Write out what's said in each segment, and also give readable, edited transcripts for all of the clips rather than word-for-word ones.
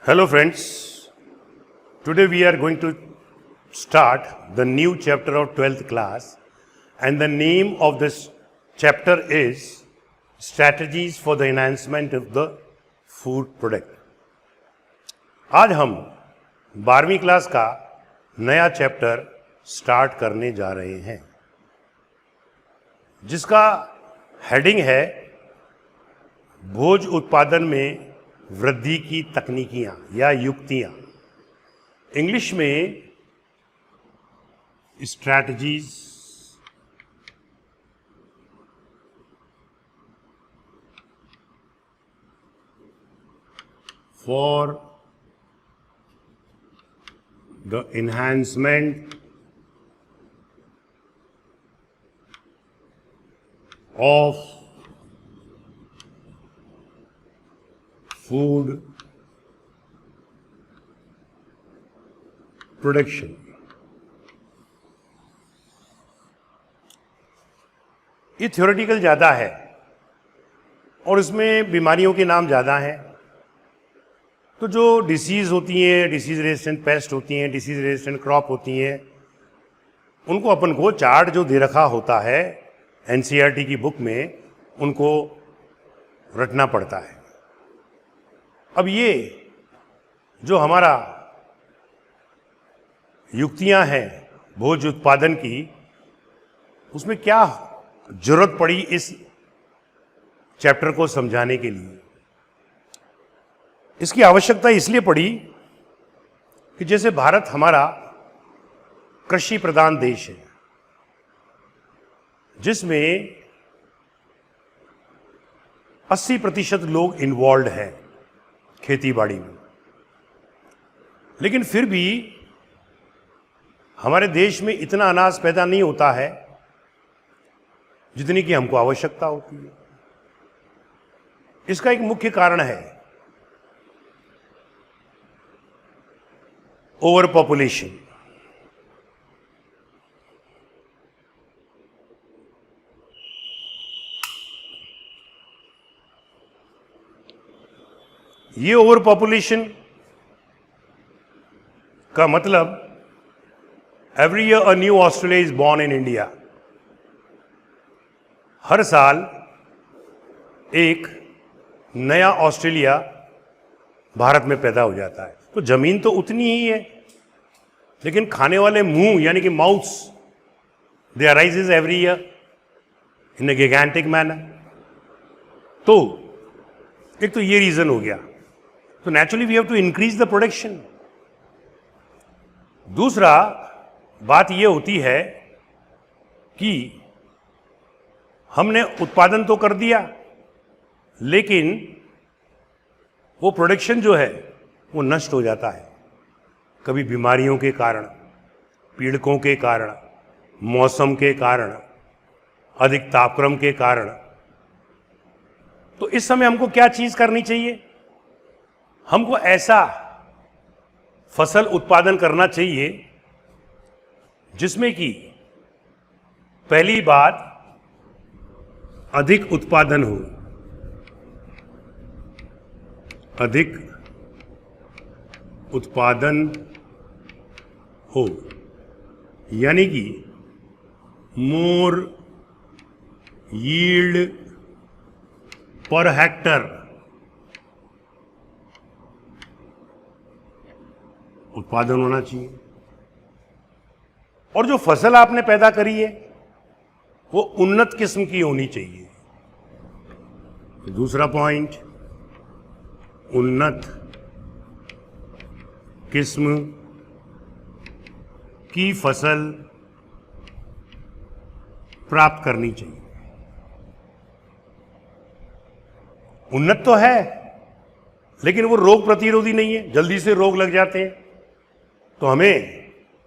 Hello friends, today we are going to start the new chapter of 12th class and the name of this chapter is Strategies for the Enhancement of the Food Product. आज हम 12वीं class का नया chapter start करने जा रहे हैं जिसका हेडिंग है भोज उत्पादन में वृद्धि की तकनीकियां या युक्तियां, इंग्लिश में strategies for the enhancement of food production. ये थ्योरेटिकल ज़्यादा है और इसमें बीमारियों के नाम ज़्यादा हैं। तो जो डिसीज़ होती हैं, डिसीज़ रेजिस्टेंट पेस्ट होती हैं, डिसीज़ रेजिस्टेंट क्रॉप होती हैं, उनको अपन को चार्ट जो दे रखा होता है एनसीईआरटी की बुक में, उनको रटना पड़ता है। अब ये जो हमारा युक्तियां हैं भोज उत्पादन की, उसमें क्या जरूरत पड़ी इस चैप्टर को समझाने के लिए? इसकी आवश्यकता इसलिए पड़ी कि जैसे भारत हमारा कृषि प्रधान देश है जिसमें 80% लोग इन्वॉल्व हैं खेती बाड़ी में, लेकिन फिर भी हमारे देश में इतना अनाज पैदा नहीं होता है जितनी की हमको आवश्यकता होती है। इसका एक मुख्य कारण है ओवर पॉपुलेशन। ये ओवर पॉपुलेशन का मतलब every year a new Australia is born in India. हर साल एक नया ऑस्ट्रेलिया भारत में पैदा हो जाता है। तो जमीन तो उतनी ही है, लेकिन खाने वाले मुंह यानी कि mouths they arises every year in a gigantic manner. तो एक तो ये रीजन हो गया। तो naturally we have to increase the production. दूसरा बात यह होती है कि हमने उत्पादन तो कर दिया, लेकिन वो प्रोडक्शन जो है वो नष्ट हो जाता है, कभी बीमारियों के कारण, पीड़कों के कारण, मौसम के कारण, अधिक तापक्रम के कारण। तो इस समय हमको क्या चीज करनी चाहिए? हमको ऐसा फसल उत्पादन करना चाहिए जिसमें कि पहली बात अधिक उत्पादन हो, अधिक उत्पादन हो, यानी कि मोर यील्ड पर हेक्टर उत्पादन होना चाहिए। और जो फसल आपने पैदा करी है वो उन्नत किस्म की होनी चाहिए। दूसरा पॉइंट, उन्नत किस्म की फसल प्राप्त करनी चाहिए। उन्नत तो है, लेकिन वो रोग प्रतिरोधी नहीं है, जल्दी से रोग लग जाते हैं। तो हमें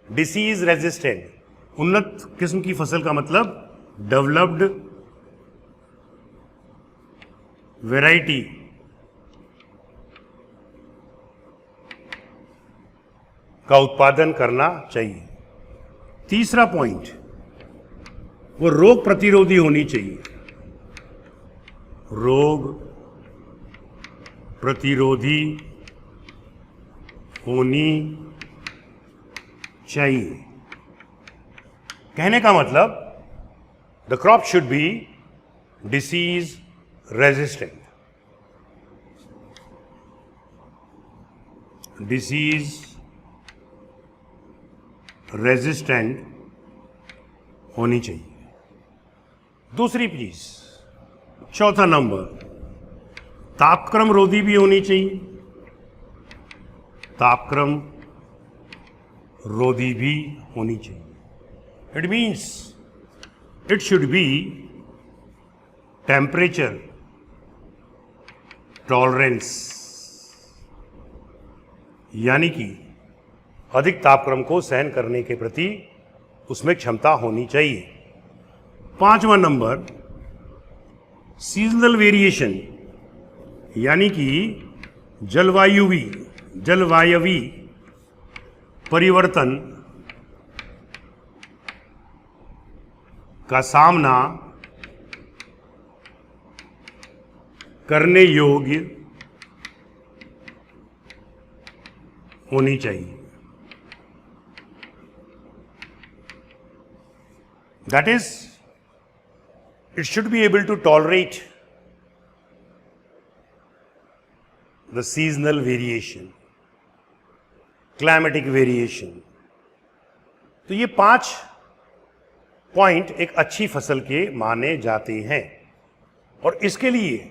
डिसीज रेजिस्टेंट, उन्नत किस्म की फसल का मतलब डेवलप्ड वैरायटी का उत्पादन करना चाहिए। तीसरा पॉइंट, वो रोग प्रतिरोधी होनी चाहिए। रोग प्रतिरोधी होनी चाहिए। कहने का मतलब the crop should be disease resistant, disease resistant होनी चाहिए। दूसरी चीज, चौथा नंबर, तापक्रम रोधी भी होनी चाहिए। तापक्रम रोधी भी होनी चाहिए। It means it should B temperature tolerance, यानी कि अधिक तापक्रम को सहन करने के प्रति उसमें क्षमता होनी चाहिए। पांचवा नंबर, सीजनल वेरिएशन, यानी कि जलवायवी परिवर्तन का सामना करने योग्य होनी चाहिए। That is, it should be able to tolerate the seasonal variation, climatic variation. तो ये 5 पॉइंट एक अच्छी फसल के माने जाते हैं। और इसके लिए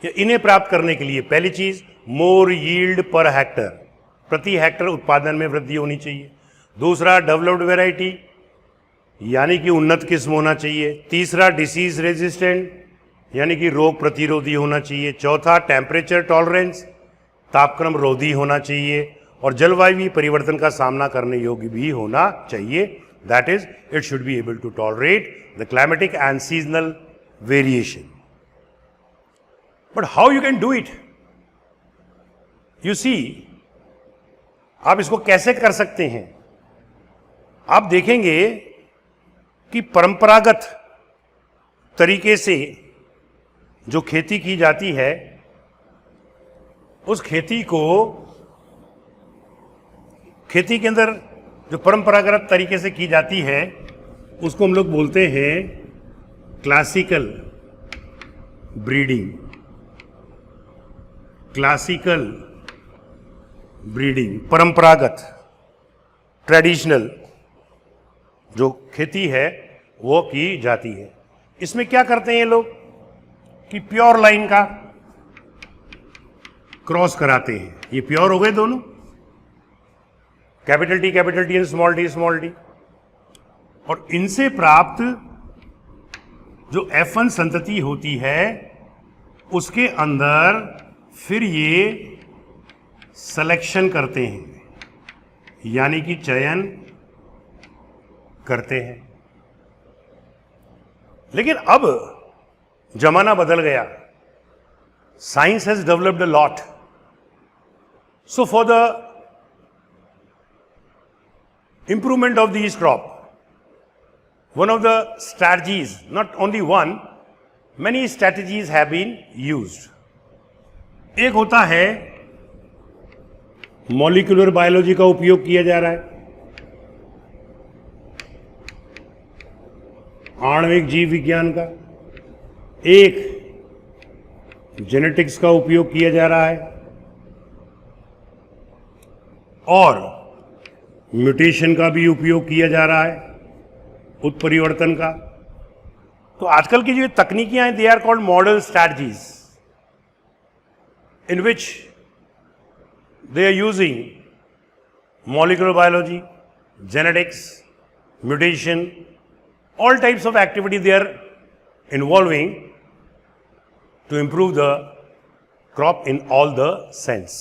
या इन्हें प्राप्त करने के लिए पहली चीज, मोर यील्ड पर हेक्टर, प्रति हेक्टर उत्पादन में वृद्धि होनी चाहिए। दूसरा, डेवलप्ड वैरायटी, यानी कि उन्नत किस्म होना चाहिए। तीसरा, डिसीज रेजिस्टेंट, यानी कि रोग प्रतिरोधी होना चाहिए। चौथा, टेम्परेचर टॉलरेंस, तापक्रम रोधी होना चाहिए। और जलवायु परिवर्तन का सामना करने योग्य भी होना चाहिए। That is, it should be able to tolerate the climatic and seasonal variation. But how you can do it? You see, आप इसको कैसे कर सकते हैं? आप देखेंगे कि परंपरागत तरीके से जो खेती की जाती है, उस खेती के अंदर जो परंपरागत तरीके से की जाती है उसको हम लोग बोलते हैं क्लासिकल ब्रीडिंग। क्लासिकल ब्रीडिंग, परंपरागत, ट्रेडिशनल जो खेती है वो की जाती है। इसमें क्या करते हैं ये लोग कि प्योर लाइन का क्रॉस कराते हैं। ये प्योर हो गए दोनों, capital T and small T. और इनसे प्राप्त जो F1 संतति होती है उसके अंदर फिर ये सिलेक्शन करते हैं, यानी कि चयन करते हैं। लेकिन अब जमाना बदल गया, science has developed a lot. So for the improvement of these crop, one of the strategies, not only one, many strategies have been used. एक होता है मॉलिक्यूलर बायोलॉजी का उपयोग किया जा रहा है, आणविक जीव विज्ञान का। एक जेनेटिक्स का उपयोग किया जा रहा है और म्यूटेशन का भी उपयोग किया जा रहा है, उत्परिवर्तन का। तो आजकल की जो तकनीकियां हैं, they are called model strategies, in which they are using molecular biology, genetics, mutation, all types of activity they are involving to improve the crop in all the sense.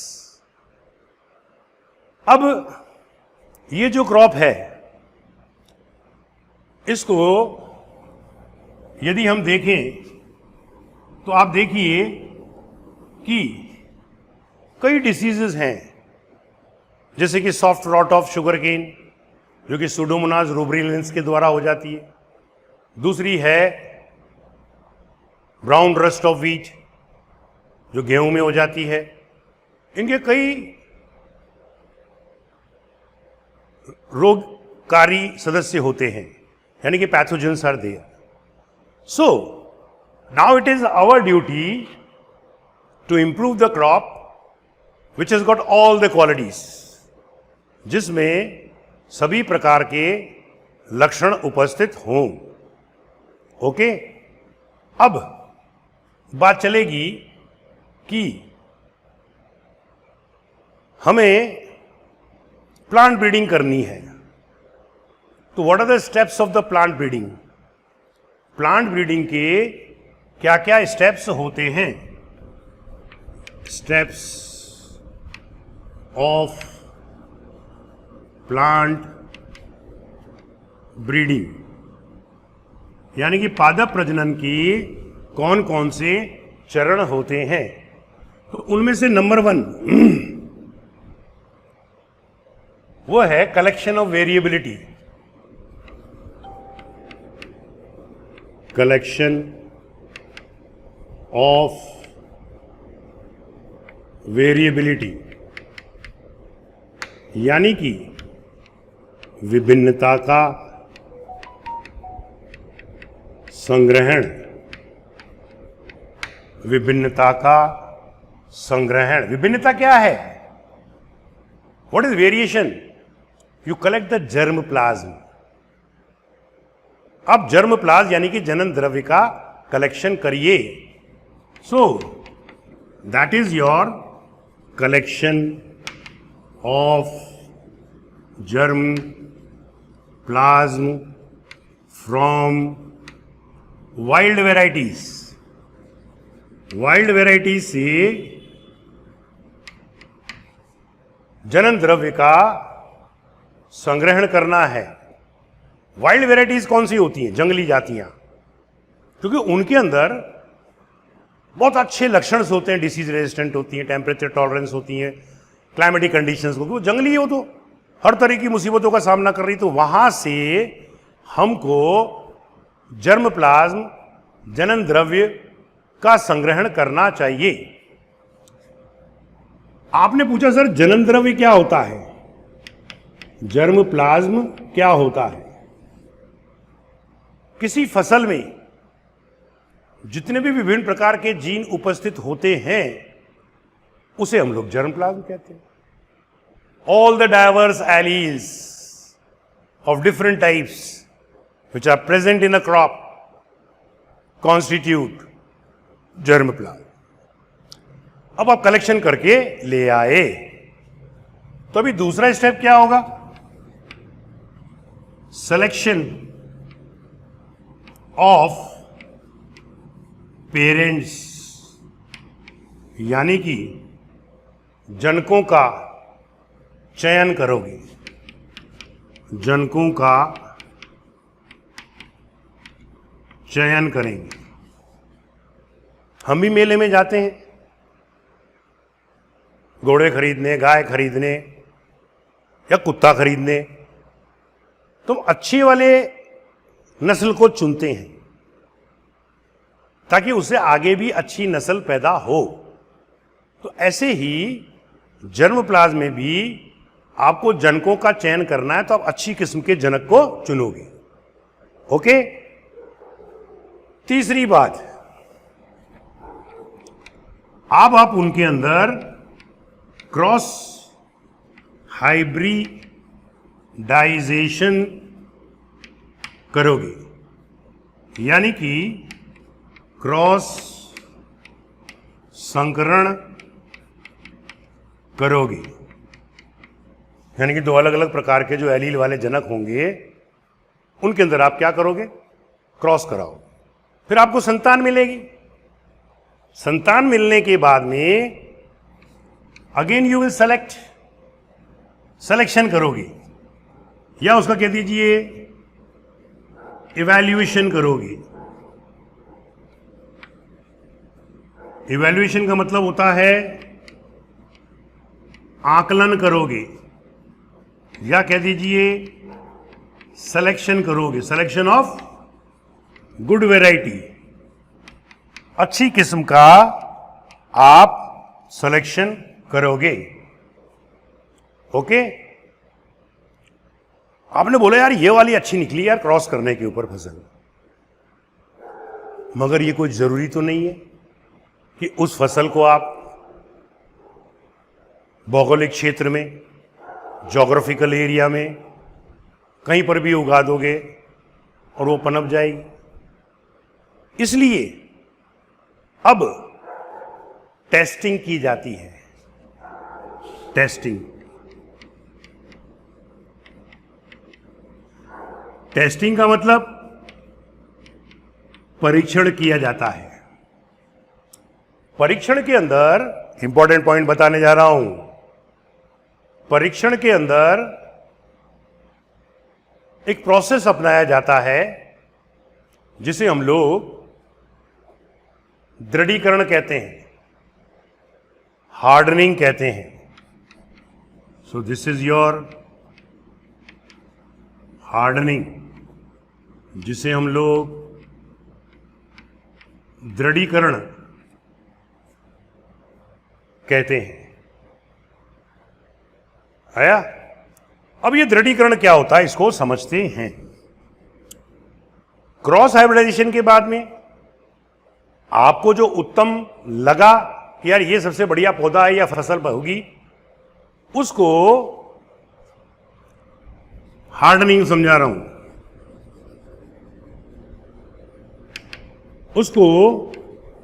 अब ये जो क्रॉप है इसको यदि हम देखें तो आप देखिए कि कई डिसीजेस हैं, जैसे कि soft rot of sugar cane जो कि सुडोमोनास रूब्रिलेंस के द्वारा हो जाती है। दूसरी है ब्राउन रस्ट ऑफ व्हीट जो गेहूं में हो जाती है। इनके कई रोगकारी सदस्य होते हैं, यानी कि pathogens are there. So now it is our duty to improve the crop which has got all the qualities, जिसमें सभी प्रकार के लक्षण उपस्थित हों. ओके, अब बात चलेगी कि हमें प्लांट ब्रीडिंग करनी है. तो what are the steps of the plant breeding? Plant breeding के क्या क्या स्टेप्स होते हैं? स्टेप्स ऑफ प्लांट ब्रीडिंग, यानी कि पादप प्रजनन की कौन कौन से चरण होते हैं. तो उनमें से नंबर 1 वो है collection of variability. Collection of variability, यानी कि विभिन्नता का संग्रहण. विभिन्नता का संग्रहण. विभिन्नता क्या है? What is variation? You collect the germ plasm. अब जर्म प्लाज्म यानी कि जनन द्रव्य का कलेक्शन करिए. So that is your collection of germ plasm from wild varieties. Wild varieties से जनन द्रव्य का संग्रहण करना है. वाइल्ड वेराइटीज कौन सी होती हैं? जंगली जातियां, क्योंकि उनके अंदर बहुत अच्छे लक्षण होते हैं. डिसीज रेजिस्टेंट होती हैं, टेम्परेचर टॉलरेंस होती हैं, क्लाइमेटिक कंडीशंस, क्योंकि वो जंगली हो तो हर तरह की मुसीबतों का सामना कर रही. तो वहां से हमको जर्म प्लाज्म जनन द्रव्य का संग्रहण करना चाहिए. आपने पूछा सर जनन द्रव्य क्या होता है, जर्म प्लाज्म क्या होता है? किसी फसल में जितने भी विभिन्न प्रकार के जीन उपस्थित होते हैं उसे हम लोग जर्म प्लाज्म कहते हैं. All the diverse alleles of different types which are present in a crop constitute germplasm. अब आप कलेक्शन करके ले आए, तो अभी दूसरा स्टेप क्या होगा? सिलेक्शन ऑफ पेरेंट्स, यानी कि जनकों का चयन करोगे. जनकों का चयन करेंगे. हम भी मेले में जाते हैं घोड़े खरीदने, गाय खरीदने या कुत्ता खरीदने. तुम अच्छे वाले नस्ल को चुनते हैं ताकि उससे आगे भी अच्छी नस्ल पैदा हो. तो ऐसे ही जर्म प्लाज्म में भी आपको जनकों का चयन करना है, तो आप अच्छी किस्म के जनक को चुनोगे. ओके. तीसरी बात, अब आप उनके अंदर क्रॉस हाइब्रिडाइजेशन करोगे, यानी कि क्रॉस संकरण करोगे. यानी कि दो अलग अलग प्रकार के जो एलील वाले जनक होंगे उनके अंदर आप क्या करोगे? क्रॉस कराओ. फिर आपको संतान मिलेगी. संतान मिलने के बाद में again you will select, selection करोगे, या उसका कह दीजिए इवैल्यूएशन करोगे. इवैल्यूएशन का मतलब होता है आकलन करोगे, या कह दीजिए सिलेक्शन करोगे. सिलेक्शन ऑफ गुड वेराइटी, अच्छी किस्म का आप सिलेक्शन करोगे. ओके. आपने बोला यार ये वाली अच्छी निकली यार क्रॉस करने के ऊपर फसल, मगर ये कोई जरूरी तो नहीं है कि उस फसल को आप भौगोलिक क्षेत्र में, ज्योग्राफिकल एरिया में कहीं पर भी उगा दोगे और वो पनप जाएगी। इसलिए अब टेस्टिंग की जाती है। टेस्टिंग का मतलब परीक्षण किया जाता है। परीक्षण के अंदर इंपॉर्टेंट पॉइंट बताने जा रहा हूं। परीक्षण के अंदर एक प्रोसेस अपनाया जाता है जिसे हम लोग दृढ़ीकरण कहते हैं, हार्डनिंग कहते हैं। So this is your hardening, जिसे हम लोग दृढ़ीकरण कहते हैं। आया? अब ये दृढ़ीकरण क्या होता है इसको समझते हैं। क्रॉस हाइब्रिडाइजेशन के बाद में आपको जो उत्तम लगा कि यार ये सबसे बढ़िया पौधा है या फसल होगी, उसको हार्डनिंग समझा रहा हूं। उसको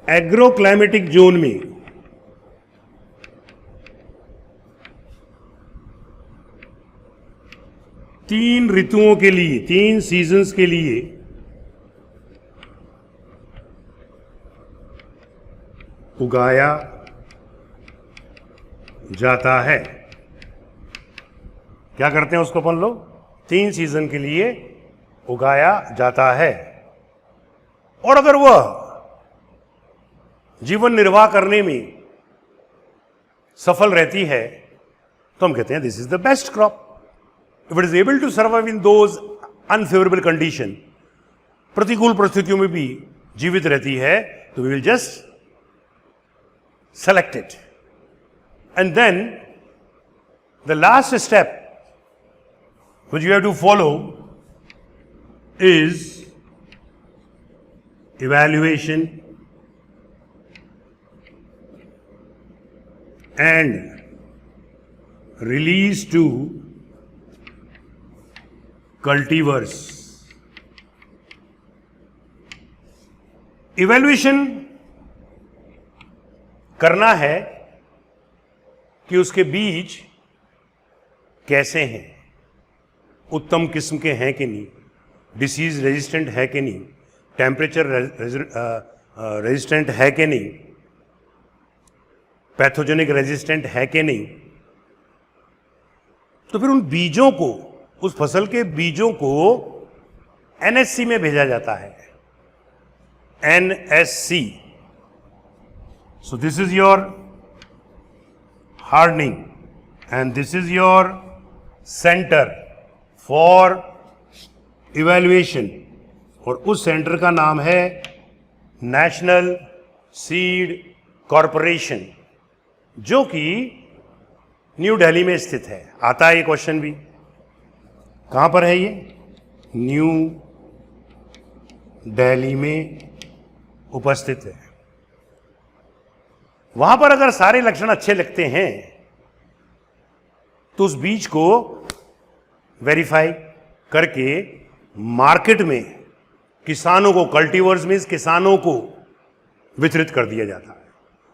एग्रोक्लाइमेटिक जोन में तीन ऋतुओं के लिए, 3 सीजन्स के लिए उगाया जाता है। क्या करते हैं उसको अपन लोग? 3 सीजन के लिए उगाया जाता है। और अगर वह जीवन निर्वाह करने में सफल रहती है तो हम कहते हैं this is the best crop. If it is able to survive in those unfavourable condition, प्रतिकूल परिस्थितियों में भी जीवित रहती है, तो we will just select it. And then the last step which you have to follow is evaluation and release to cultivars. Evaluation करना है कि उसके बीज कैसे हैं, उत्तम किस्म के हैं कि नहीं, डिसीज रेजिस्टेंट है कि नहीं, टेम्परेचर रेजिस्टेंट है कि नहीं, पैथोजेनिक रेजिस्टेंट है कि नहीं। तो फिर उन बीजों को, उस फसल के बीजों को एनएससी में भेजा जाता है। NSC. So this is your hardening and this is your center for evaluation, और उस सेंटर का नाम है नेशनल सीड कॉरपोरेशन, जो कि न्यू दिल्ली में स्थित है। आता है ये क्वेश्चन भी, कहां पर है ये? न्यू दिल्ली में उपस्थित है। वहां पर अगर सारे लक्षण अच्छे लगते हैं तो उस बीज को वेरीफाई करके मार्केट में किसानों को, कल्टीवर्स मींस किसानों को वितरित कर दिया जाता है,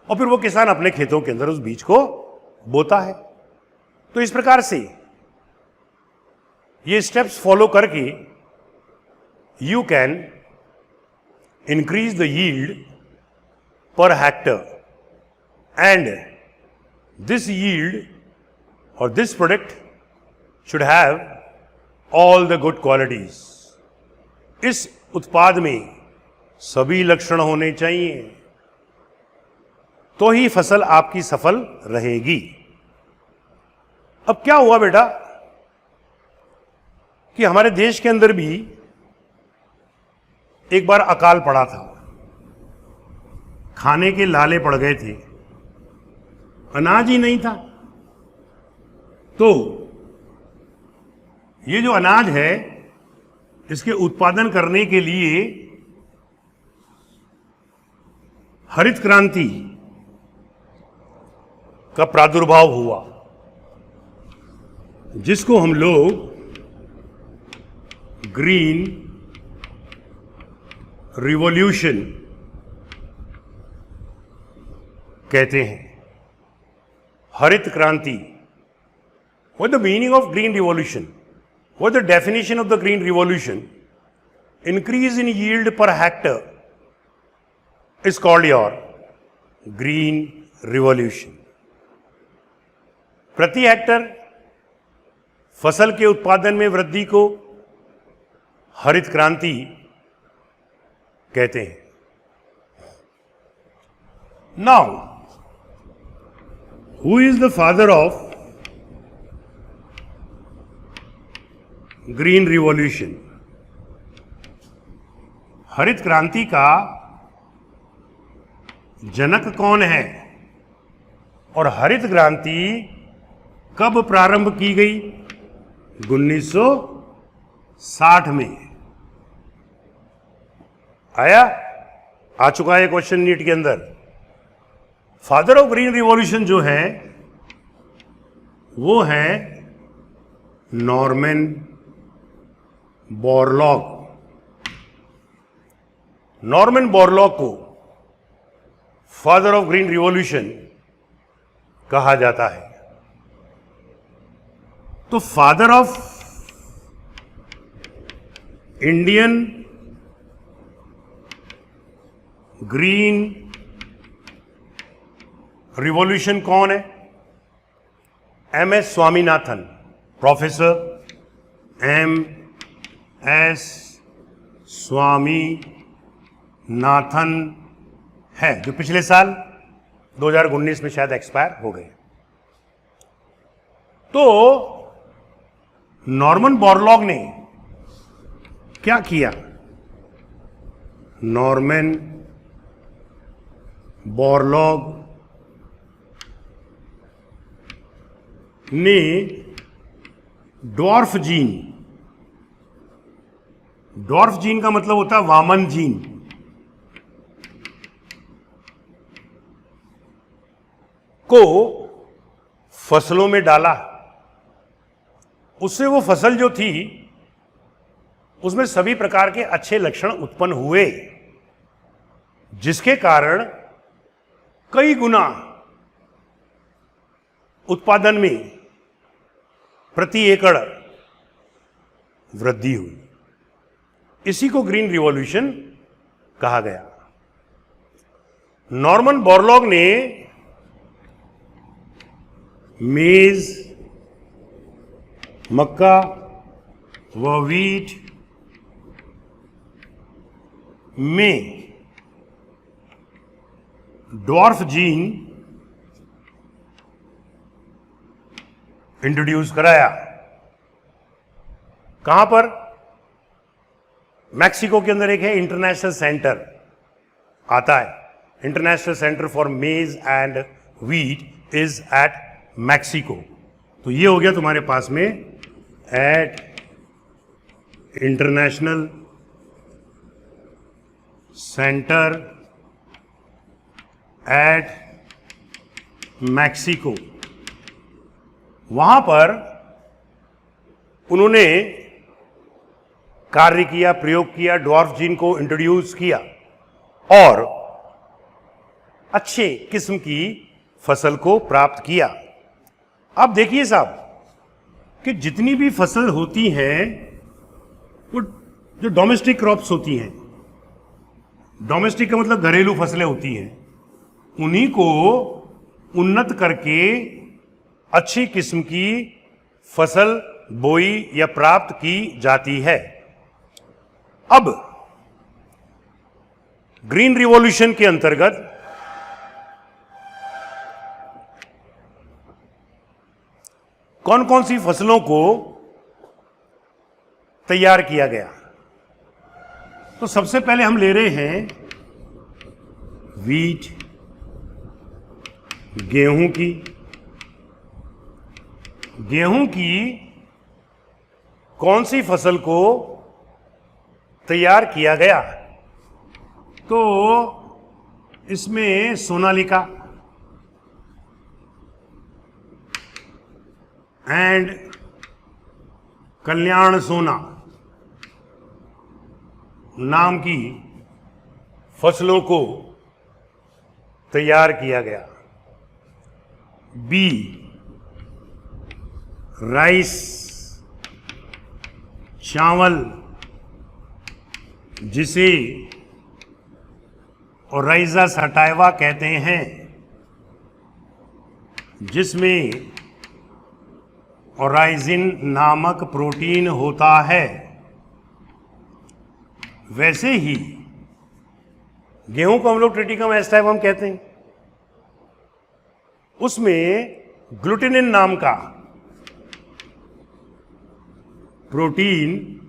और फिर वो किसान अपने खेतों के अंदर उस बीज को बोता है। तो इस प्रकार से ये स्टेप्स फॉलो करके you can increase the yield per hectare, and this yield or this product should have all the good qualities. इस उत्पाद में सभी लक्षण होने चाहिए, तो ही फसल आपकी सफल रहेगी। अब क्या हुआ बेटा कि हमारे देश के अंदर भी एक बार अकाल पड़ा था, खाने के लाले पड़ गए थे, अनाज ही नहीं था। तो ये जो अनाज है इसके उत्पादन करने के लिए हरित क्रांति का प्रादुर्भाव हुआ, जिसको हम लोग ग्रीन रिवॉल्यूशन कहते हैं। हरित क्रांति, what the meaning of green revolution? What the definition of the green revolution? Increase in yield per hectare is called your green revolution. प्रति हेक्टर फसल के उत्पादन में वृद्धि को हरित क्रांति कहते हैं। Now, who is the father of green revolution? हरित क्रांति का जनक कौन है और हरित क्रांति कब प्रारंभ की गई? 1960 में। आ चुका है क्वेश्चन नीट के अंदर। फादर ऑफ ग्रीन रिवॉल्यूशन जो है वो है नॉर्मन बोरलॉग। नॉर्मन बोरलॉग को फादर ऑफ ग्रीन रिवॉल्यूशन कहा जाता है। तो father of Indian green revolution कौन है? MS Swaminathan, professor MS Swaminathan है, जो पिछले साल 2019 में शायद एक्सपायर हो गए। तो नॉर्मन बोरलॉग ने क्या किया? नॉर्मन बोरलॉग ने ड्वार्फ जीन, ड्वार्फ जीन का मतलब होता है वामन जीन, को फसलों में डाला। उससे वो फसल जो थी उसमें सभी प्रकार के अच्छे लक्षण उत्पन्न हुए, जिसके कारण कई गुना उत्पादन में प्रति एकड़ वृद्धि हुई। इसी को ग्रीन रिवॉल्यूशन कहा गया। नॉर्मन बोरलॉग ने मेज, मक्का व वीट में ड्वार्फ जीन इंट्रोड्यूस कराया। कहां पर? मैक्सिको के अंदर एक है इंटरनेशनल सेंटर आता है, international centre for maize and wheat is at Mexico. तो ये हो गया तुम्हारे पास में at international centre at Mexico. वहां पर उन्होंने कार्य किया, प्रयोग किया, ड्वार्फ जीन को इंट्रोड्यूस किया और अच्छे किस्म की फसल को प्राप्त किया। अब देखिए साहब कि जितनी भी फसल होती हैं वो जो डोमेस्टिक क्रॉप्स होती हैं, डोमेस्टिक का मतलब घरेलू फसलें होती हैं, उन्हीं को उन्नत करके अच्छी किस्म की फसल बोई या प्राप्त की जाती है। अब ग्रीन रिवॉल्यूशन के अंतर्गत कौन कौन सी फसलों को तैयार किया गया? तो सबसे पहले हम ले रहे हैं वीट, गेहूं की कौन सी फसल को तैयार किया गया? तो इसमें सोनालिका एंड कल्याण सोना नाम की फसलों को तैयार किया गया। बी, राइस, चावल, जिसे ओराइजा सटाइवा कहते हैं, जिसमें ओराइजिन नामक प्रोटीन होता है। वैसे ही गेहूं को हम लोग ट्रिटिकम एस्टाइवम कहते हैं, उसमें ग्लूटिनिन नाम का प्रोटीन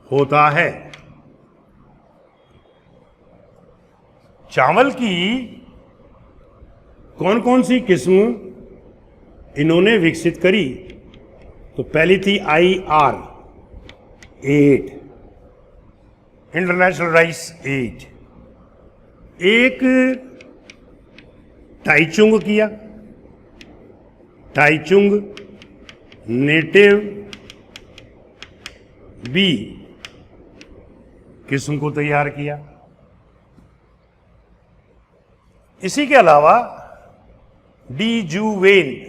होता है। चावल की कौन कौन सी किस्म इन्होंने विकसित करी? तो पहली थी IR8, इंटरनेशनल राइस 8। एक टाइचुंग किया, टाइचुंग नेटिव बी किस्म को तैयार किया। इसी के अलावा डीजूवेन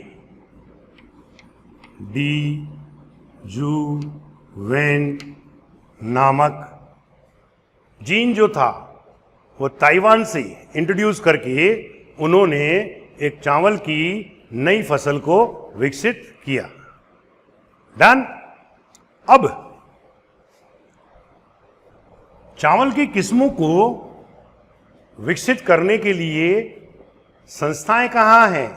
नामक जीन जो था वो ताइवान से इंट्रोड्यूस करके उन्होंने एक चावल की नई फसल को विकसित किया। डन। अब चावल की किस्मों को विकसित करने के लिए संस्थाएं कहां हैं?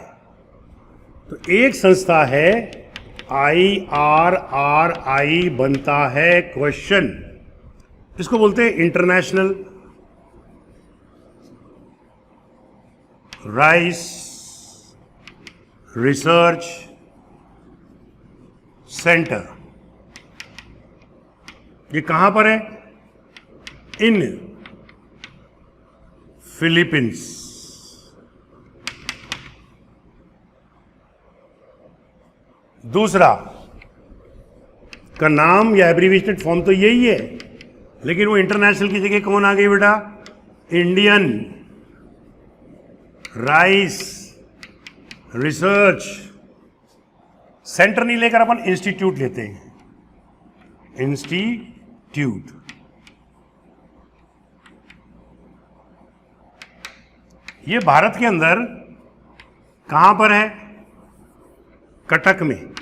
तो एक संस्था है IRRI, बनता है क्वेश्चन, इसको बोलते हैं इंटरनेशनल राइस रिसर्च सेंटर। ये कहां पर है? इन फिलीपींस। दूसरा का नाम या एब्रीविएटेड फॉर्म तो यही है, लेकिन वो इंटरनेशनल की जगह कौन आ गई बेटा? इंडियन राइस रिसर्च सेंटर नहीं लेकर अपन इंस्टीट्यूट लेते हैं, इंस्टीट्यूट। ये भारत के अंदर कहां पर है? कटक में।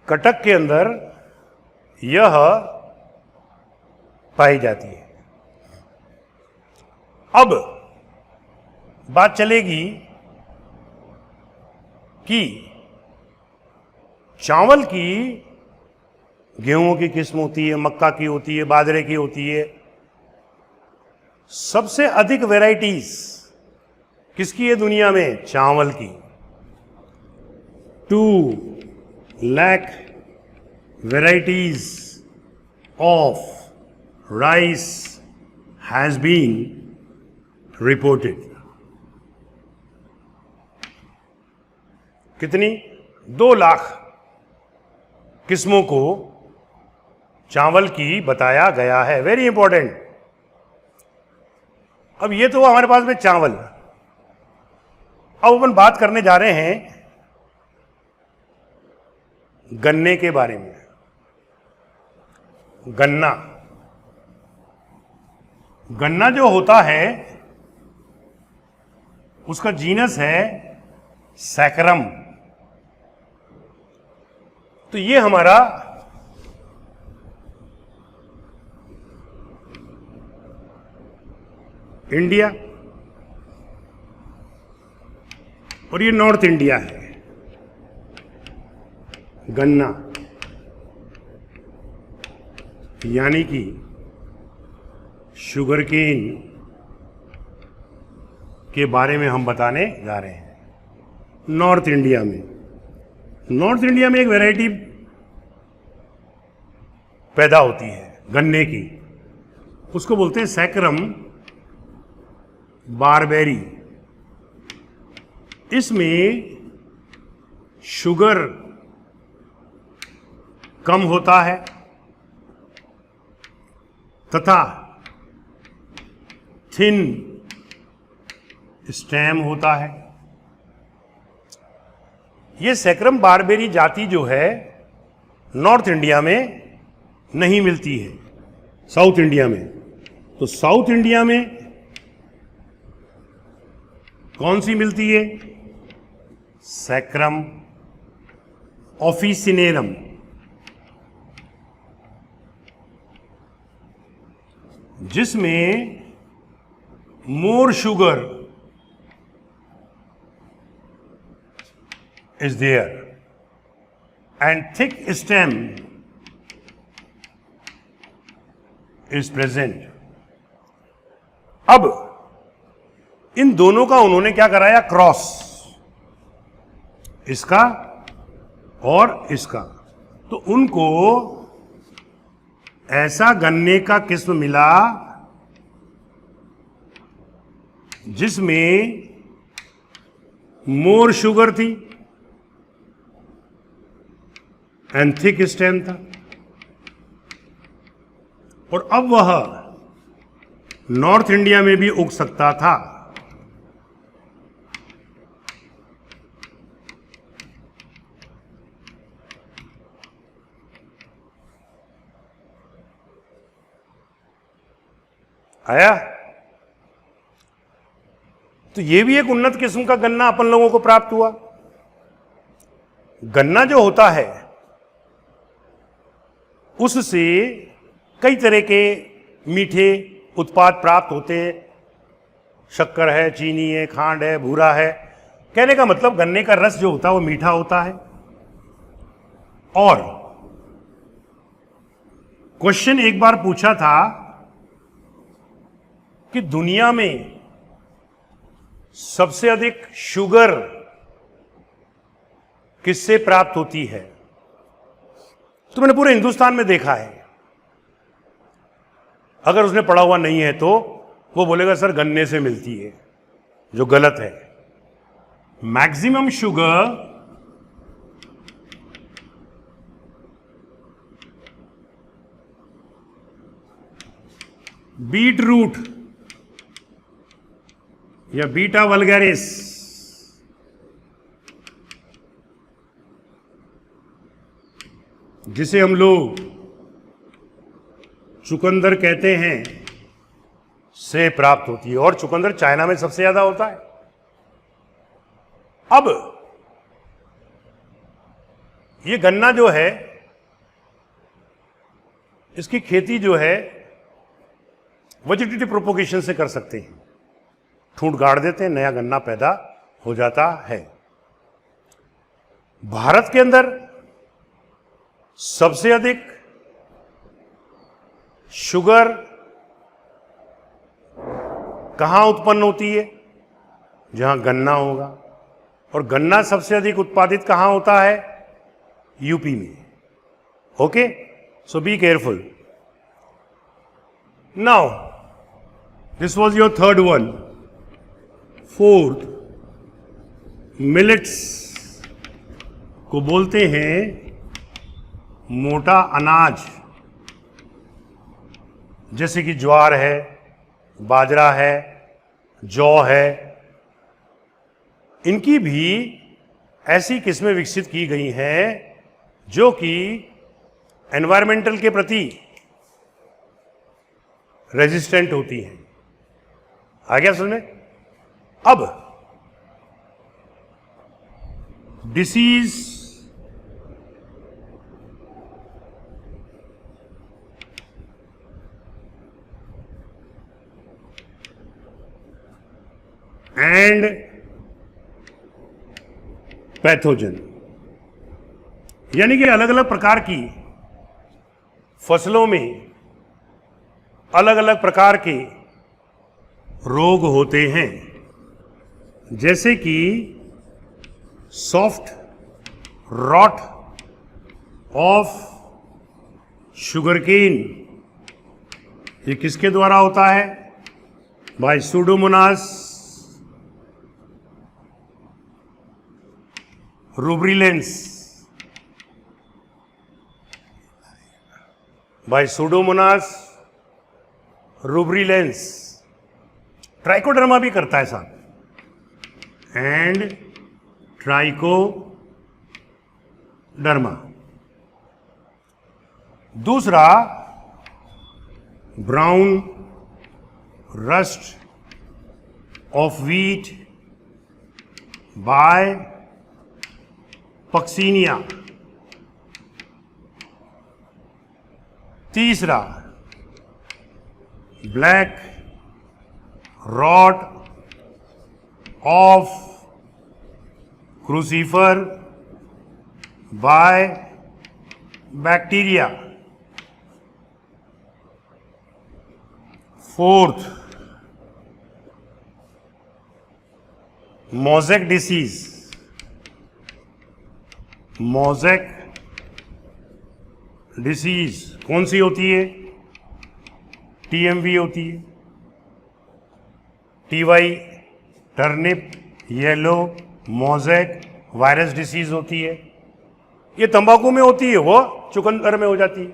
कटक के अंदर यह पाई जाती है। अब बात चलेगी कि चावल की गेहूं की किस्म होती है, मक्का की होती है, बाजरे की होती है। सबसे अधिक वैरायटीज किसकी है दुनिया में? चावल की। 2 lakh varieties of rice has been reported. कितनी? 2 लाख किस्मों को चावल की बताया गया है। Very important. अब ये तो हमारे पास में चावल। अब अपन बात करने जा रहे हैं गन्ने के बारे में। गन्ना, गन्ना जो होता है उसका जीनस है सैकरम। तो ये हमारा इंडिया और ये नॉर्थ इंडिया है। गन्ना यानी कि शुगरकेन के बारे में हम बताने जा रहे हैं। नॉर्थ इंडिया में। नॉर्थ इंडिया में एक वैरायटी पैदा होती है गन्ने की, उसको बोलते हैं सैक्रम बारबेरी। इसमें शुगर कम होता है तथा थिन स्टेम होता है। ये सैक्रम बारबेरी जाति जो है नॉर्थ इंडिया में नहीं मिलती है, साउथ इंडिया में। तो साउथ इंडिया में कौन सी मिलती है? Saccharum officinarum. जिसमें more sugar is there and thick stem is present। अब इन दोनों का उन्होंने क्या कराया? क्रॉस, इसका और इसका। तो उनको ऐसा गन्ने का किस्म मिला जिसमें मोर शुगर थी एंड थिक स्टेम था, और अब वह नॉर्थ इंडिया में भी उग सकता था। आया? तो यह भी एक उन्नत किस्म का गन्ना अपन लोगों को प्राप्त हुआ। गन्ना जो होता है उससे कई तरह के मीठे उत्पाद प्राप्त होते हैं। शक्कर है, चीनी है, खांड है, भूरा है। कहने का मतलब गन्ने का रस जो होता है वो मीठा होता है। और क्वेश्चन एक बार पूछा था कि दुनिया में सबसे अधिक शुगर किससे प्राप्त होती है? तो मैंने पूरे हिंदुस्तान में देखा है। अगर उसने पढ़ा हुआ नहीं है तो वो बोलेगा सर गन्ने से मिलती है, जो गलत है। मैक्सिमम शुगर बीट रूट या बीटा वल्गैरिस, जिसे हम लोग चुकंदर कहते हैं, से प्राप्त होती है। और चुकंदर चाइना में सबसे ज्यादा होता है। अब ये गन्ना जो है, इसकी खेती जो है वेजिटेटिव प्रोपोगेशन से कर सकते हैं। ठूंठ गाड़ देते हैं, नया गन्ना पैदा हो जाता है। भारत के अंदर सबसे अधिक शुगर कहां उत्पन्न होती है? जहां गन्ना होगा। और गन्ना सबसे अधिक उत्पादित कहां होता है? यूपी में। Okay, so be careful. Now this was your third one. Fourth, millets को बोलते हैं मोटा अनाज, जैसे कि ज्वार है, बाजरा है, जौ है। इनकी भी ऐसी किस्में विकसित की गई हैं जो कि एनवायरमेंटल के प्रति रेजिस्टेंट होती हैं। आ गया समझ में? अब डिसीज एंड पैथोजन, यानी कि अलग अलग प्रकार की फसलों में अलग अलग प्रकार के रोग होते हैं। जैसे कि सॉफ्ट रॉट ऑफ शुगरकेन, ये किसके द्वारा होता है? बाय सूडोमोनास रूब्रिलेंस, बाय सूडोमोनास रूब्रिलेंस। ट्राइकोडर्मा भी करता है साहब, एंड ट्राइकोडर्मा। दूसरा brown rust of wheat by puccinia. तीसरा black rot of crucifer by bacteria. Fourth mosaic disease, mosaic disease कौन सी होती है? टीएमवी होती है। TY turnip yellow mosaic virus disease होती है। ये तंबाकू में होती है, वो चुकंदर में हो जाती है,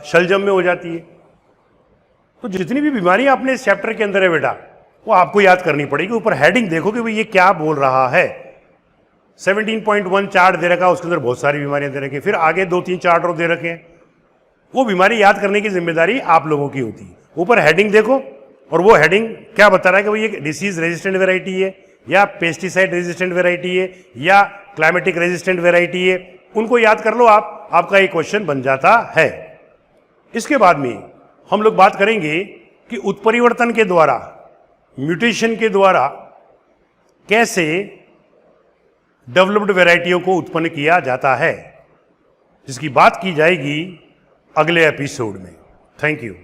शलजम में हो जाती है। तो जितनी भी बीमारियां अपने इस चैप्टर के अंदर है बेटा, वो आपको याद करनी पड़ेगी। ऊपर हेडिंग देखो कि भाई ये क्या बोल रहा है। 17.1 चार्ट दे रखा है, उसके अंदर बहुत सारी बीमारियां दे रखी है, फिर आगे 2-3 चार्ट और दे रखे हैं। वो बीमारी याद करने की जिम्मेदारी आप लोगों की होती है। ऊपर हेडिंग देखो, और वो हेडिंग क्या बता रहा है कि भाई ये डिसीज रेजिस्टेंट वेराइटी है, या पेस्टिसाइड रेजिस्टेंट वेराइटी है, या क्लाइमेटिक रेजिस्टेंट वेराइटी है। उनको याद कर लो आप, आपका एक क्वेश्चन बन जाता है। इसके बाद में हम लोग बात करेंगे कि उत्परिवर्तन के द्वारा, म्यूटेशन के द्वारा कैसे डेवलप्ड वेराइटियों को उत्पन्न किया जाता है, जिसकी बात की जाएगी अगले एपिसोड में। Thank you.